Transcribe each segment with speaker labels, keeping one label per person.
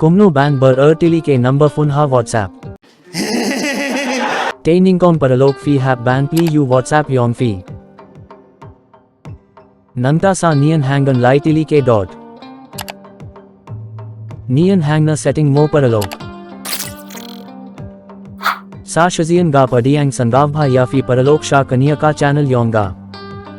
Speaker 1: Kumno ban berartili ke number phone ha WhatsApp. Taining kong paralok fi hap ban pli you WhatsApp yong fi. Nanta sa nian hangan laitili ke dot. Nian hangna setting mo paralok. Sa shazian ga padiang sangav bha ya fi paralok sha kaniya ka channel yonga.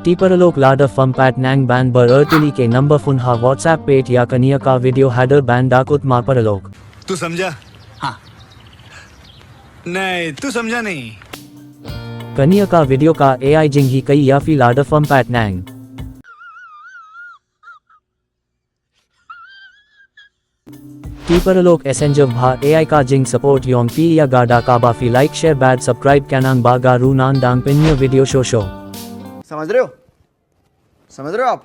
Speaker 1: Ti paralok lada fum pat nang ban berartili ke number phone ha WhatsApp page ya kaniya ka video header ban dakut ma paralok.
Speaker 2: तू समझा? हाँ नहीं तू समझा नहीं.
Speaker 1: कनिया का video का AI जिंग ही कई या फिर लाडा फम पैट नैंग. टी परलोक एसेंजर भा AI का जिंग सपोर्ट योंग पी या गाडा का बाफी लाइक शेयर बैड सब्सक्राइब कैनांग बागा रू नान डांग पिन्य वीडियो शो.
Speaker 3: समझ रहे हो आप?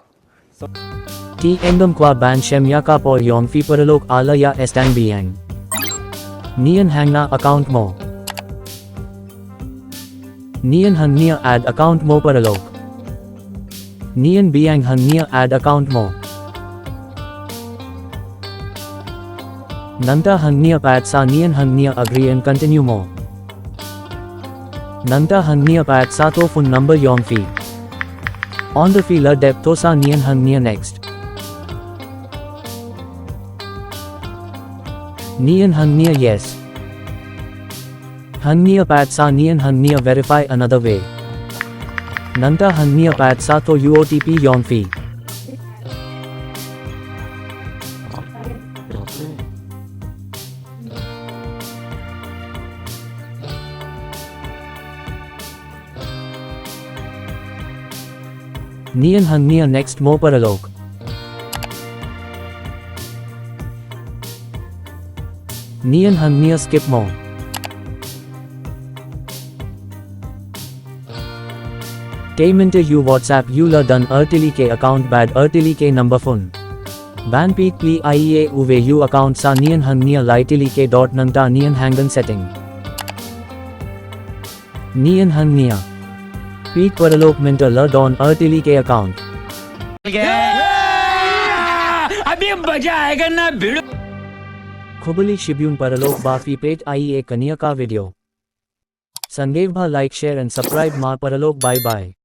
Speaker 1: टी एंगम क्वा बैन शेमिया का पो योंग फी परलोक आला या एस्टैंग बीएंग. नियन हैंगना अकाउंट मो. Nian hang nia ad account mo paralok. Nian biang hang nia ad account mo. Nanta hang nia pat sa nian hang nia agree and continue mo. Nanta hang nia pat sa to phone number yong fi. On the fila depth to sa nian hang nia next. Nian hang nia yes. Hang nia pat sa nian hang nia verify another way. Nanta hang nia pat sa to UOTP yong fi. Nian hang nia next mo paralok. Nian hang nia skip mo. Minter you WhatsApp you la done artili ke account bad artili ke number phone. Ban peak pli IEA uve you account sa nian hang nia laitili ke dot nanta nian hangan setting. Nian hang nia. Peak paralok minter la don artili ke account.
Speaker 4: अभी मजा आएगा ना भिड़ो.
Speaker 1: खुबली शिब्यून paralok bafi page IEA kaniya ka video. Sandev bha like share and subscribe ma paralok bye bye.